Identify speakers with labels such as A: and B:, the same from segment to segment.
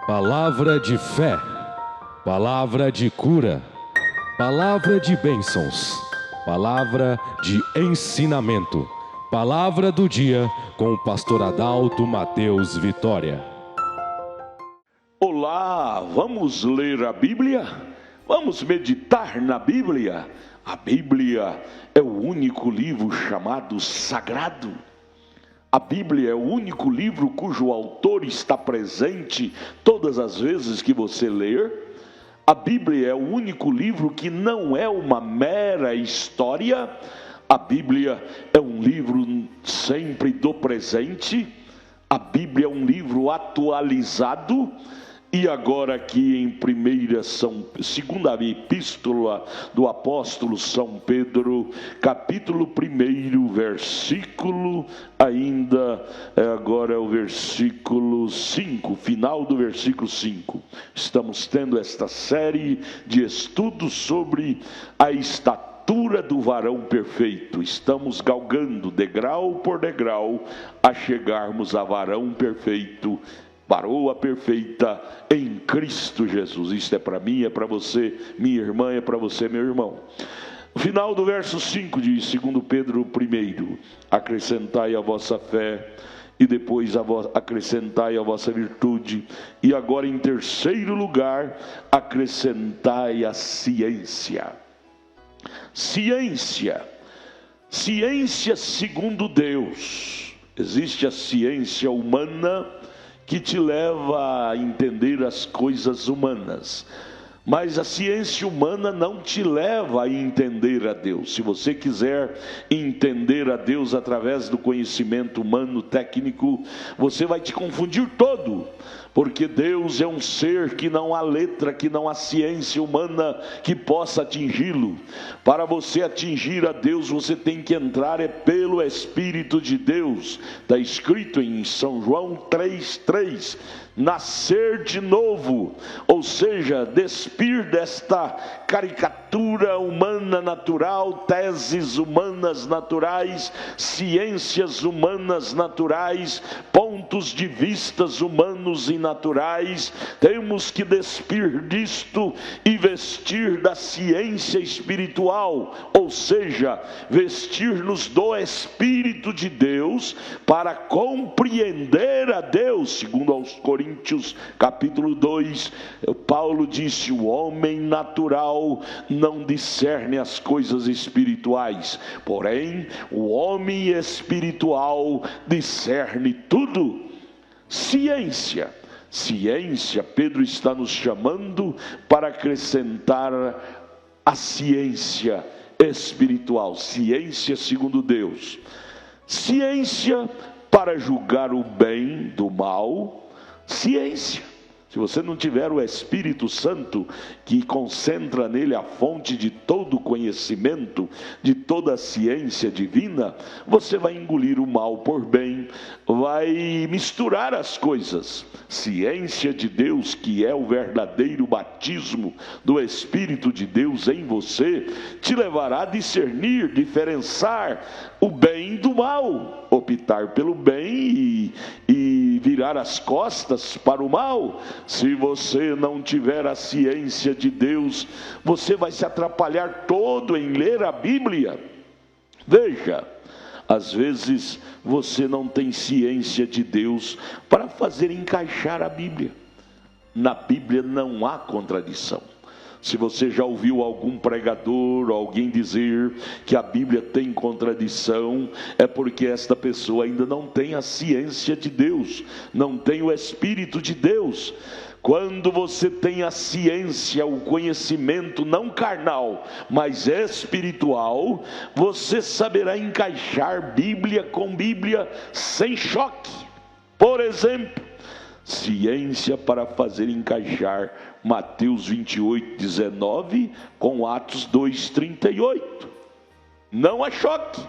A: Palavra de fé, palavra de cura, palavra de bênçãos, palavra de ensinamento, palavra do dia com o pastor Adalto Mateus Vitória.
B: Olá, vamos ler a Bíblia? Vamos meditar na Bíblia? A Bíblia é o único livro chamado sagrado. A Bíblia é o único livro cujo autor está presente todas as vezes que você ler. A Bíblia é o único livro que não é uma mera história. A Bíblia é um livro sempre do presente. A Bíblia é um livro atualizado. E agora aqui em segunda epístola do apóstolo São Pedro, capítulo 1, versículo, agora é o versículo 5, final do versículo 5. Estamos tendo esta série de estudos sobre a estatura do varão perfeito. Estamos galgando degrau por degrau a chegarmos a varão perfeito, varoa perfeita em Cristo Jesus. Isto é para mim, é para você, minha irmã, é para você, meu irmão. O final do verso 5 de 2 Pedro 1: acrescentai a vossa fé, e depois acrescentai a vossa virtude, e agora em terceiro lugar, acrescentai a ciência. Ciência segundo Deus. Existe a ciência humana, que te leva a entender as coisas humanas, mas a ciência humana não te leva a entender a Deus. Se você quiser entender a Deus através do conhecimento humano técnico, você vai te confundir todo, porque Deus é um ser que não há letra, que não há ciência humana que possa atingi-lo. Para você atingir a Deus, você tem que entrar pelo Espírito de Deus. Está escrito em São João 3,3: nascer de novo, ou seja, despir desta caricatura humana natural, teses humanas naturais, ciências humanas naturais, pontos de vistas humanos e naturais. Temos que despir disto e vestir da ciência espiritual, ou seja, vestir-nos do Espírito de Deus para compreender a Deus. Segundo aos Coríntios capítulo 2, Paulo disse: o homem natural não discerne as coisas espirituais, porém o homem espiritual discerne tudo. Ciência, Pedro está nos chamando para acrescentar a ciência espiritual, ciência segundo Deus. Ciência para julgar o bem do mal. Ciência. Se você não tiver o Espírito Santo, que concentra nele a fonte de todo conhecimento, de toda a ciência divina, você vai engolir o mal por bem, vai misturar as coisas. Ciência de Deus, que é o verdadeiro batismo do Espírito de Deus em você, te levará a discernir, diferenciar o bem do mal, optar pelo bem e virar as costas para o mal. Se você não tiver a ciência de Deus, você vai se atrapalhar todo em ler a Bíblia. Veja, às vezes você não tem ciência de Deus para fazer encaixar a Bíblia. Na Bíblia não há contradição. Se você já ouviu algum pregador, alguém dizer que a Bíblia tem contradição, é porque esta pessoa ainda não tem a ciência de Deus, não tem o Espírito de Deus. Quando você tem a ciência, o conhecimento não carnal, mas espiritual, você saberá encaixar Bíblia com Bíblia sem choque. Por exemplo, ciência para fazer encaixar Mateus 28:19 com Atos 2:38. Não há choque.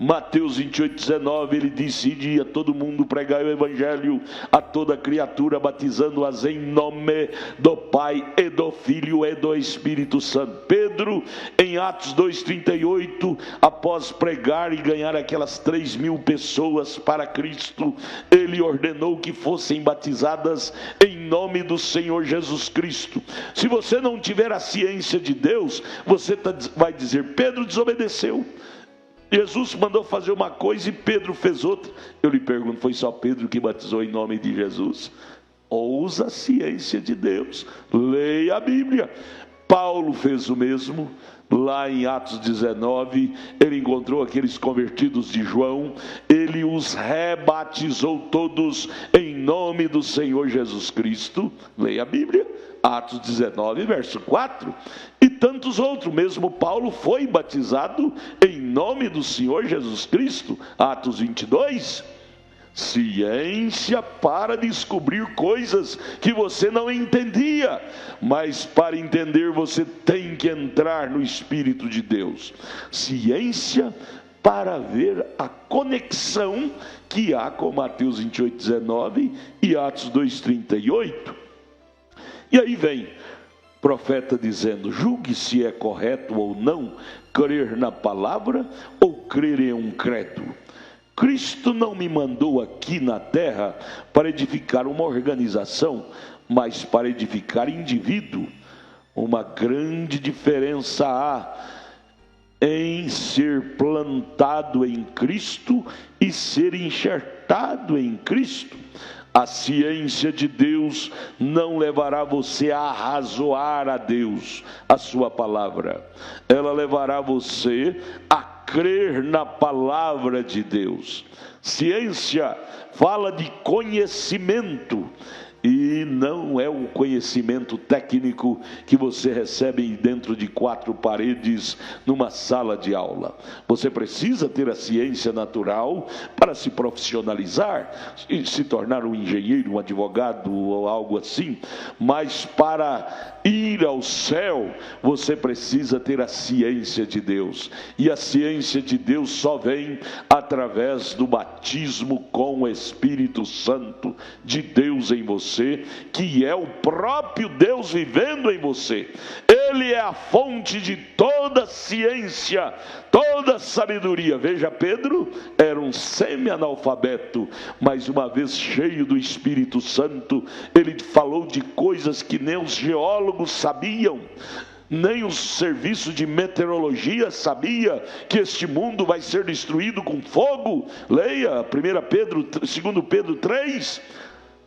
B: Mateus 28:19, ele disse: ide a todo mundo pregai o evangelho a toda criatura, batizando-as em nome do Pai e do Filho e do Espírito Santo. Pedro, em Atos 2:38, após pregar e ganhar aquelas 3.000 pessoas para Cristo, ele ordenou que fossem batizadas em nome do Senhor Jesus Cristo. Se você não tiver a ciência de Deus, você vai dizer: Pedro desobedeceu. Jesus mandou fazer uma coisa e Pedro fez outra. Eu lhe pergunto, foi só Pedro que batizou em nome de Jesus? Ouça a ciência de Deus, leia a Bíblia. Paulo fez o mesmo. Lá em Atos 19, ele encontrou aqueles convertidos de João, ele os rebatizou todos em nome do Senhor Jesus Cristo. Leia a Bíblia, Atos 19, verso 4. E tantos outros, mesmo Paulo foi batizado em nome do Senhor Jesus Cristo. Atos 22. Ciência para descobrir coisas que você não entendia, mas para entender você tem que entrar no Espírito de Deus. Ciência para ver a conexão que há com Mateus 28:19 e Atos 2:38. E aí vem o profeta dizendo: julgue se é correto ou não crer na palavra ou crer em um credo. Cristo não me mandou aqui na terra para edificar uma organização, mas para edificar indivíduo. Uma grande diferença há em ser plantado em Cristo e ser enxertado em Cristo. A ciência de Deus não levará você a arrazoar a Deus, a sua palavra. Ela levará você a crer na palavra de Deus. Ciência fala de conhecimento, e não é um conhecimento técnico que você recebe dentro de 4 paredes numa sala de aula. Você precisa ter a ciência natural para se profissionalizar e se tornar um engenheiro, um advogado ou algo assim, mas para ir ao céu você precisa ter a ciência de Deus, e a ciência de Deus só vem através do batismo com o Espírito Santo de Deus em você, que é o próprio Deus vivendo em você. Ele é a fonte de toda ciência, toda sabedoria. Veja, Pedro era um semi-analfabeto, mas uma vez cheio do Espírito Santo, ele falou de coisas que nem os geólogos sabiam, nem o serviço de meteorologia sabia, que este mundo vai ser destruído com fogo. Leia 1 Pedro, 2 Pedro 3.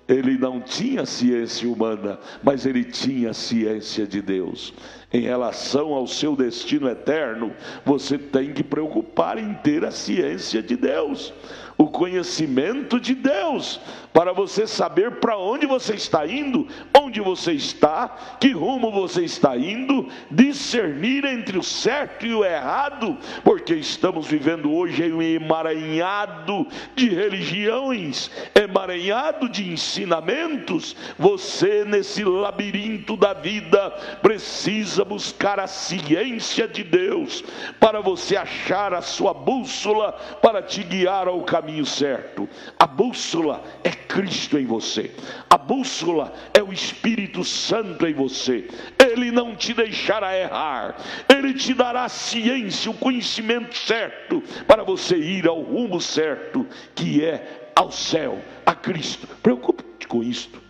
B: Ele não tinha ciência humana, mas ele tinha ciência de Deus. Em relação ao seu destino eterno, você tem que preocupar em ter a ciência de Deus, o conhecimento de Deus, para você saber para onde você está indo, onde você está, que rumo você está indo, discernir entre o certo e o errado, porque estamos vivendo hoje em um emaranhado de religiões, emaranhado de ensinamentos. Você, nesse labirinto da vida, precisa buscar a ciência de Deus, para você achar a sua bússola, para te guiar ao caminho certo. A bússola é Cristo em você, a bússola é o Espírito Santo em você. Ele não te deixará errar, ele te dará a ciência, o conhecimento certo, para você ir ao rumo certo, que é ao céu, a Cristo. Preocupa-te com isto,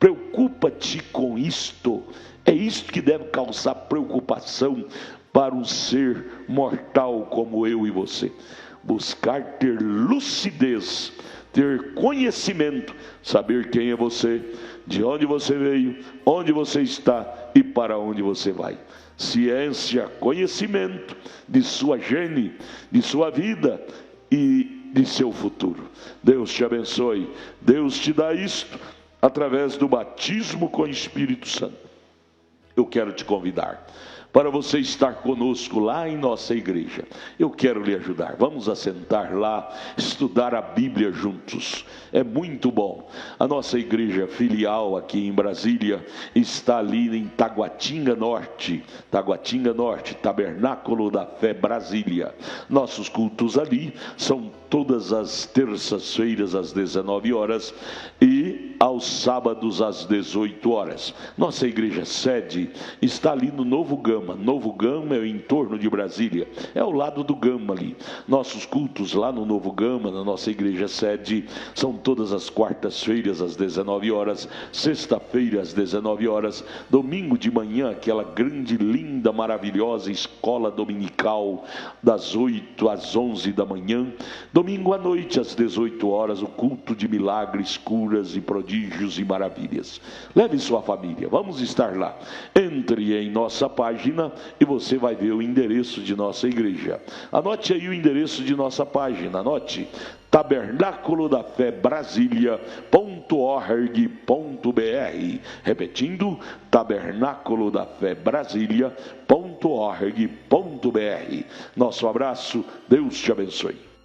B: preocupa-te com isto. É isto que deve causar preocupação para um ser mortal como eu e você. Buscar ter lucidez, ter conhecimento, saber quem é você, de onde você veio, onde você está e para onde você vai. Ciência, conhecimento de sua gene, de sua vida e de seu futuro. Deus te abençoe. Deus te dá isto através do batismo com o Espírito Santo. Eu quero te convidar para você estar conosco lá em nossa igreja. Eu quero lhe ajudar. Vamos assentar lá, estudar a Bíblia juntos. É muito bom. A nossa igreja filial aqui em Brasília está ali em Taguatinga Norte, Tabernáculo da Fé Brasília. Nossos cultos ali são todas as terças-feiras às 19 horas e aos sábados às 18 horas. Nossa igreja sede está ali no Novo Gama. Novo Gama é o entorno de Brasília, é ao lado do Gama ali. Nossos cultos lá no Novo Gama, na nossa igreja sede, são todas as quartas-feiras às 19 horas, sexta-feira às 19 horas, domingo de manhã, aquela grande, linda, maravilhosa escola dominical das 8 às 11 da manhã. Domingo à noite, às 18 horas, o culto de milagres, curas e prodígios e maravilhas. Leve sua família, vamos estar lá. Entre em nossa página e você vai ver o endereço de nossa igreja. Anote aí o endereço de nossa página, anote: Tabernáculo da Fé Brasília.org.br. Repetindo, Tabernáculo da Fé Brasília.org.br. Nosso abraço, Deus te abençoe.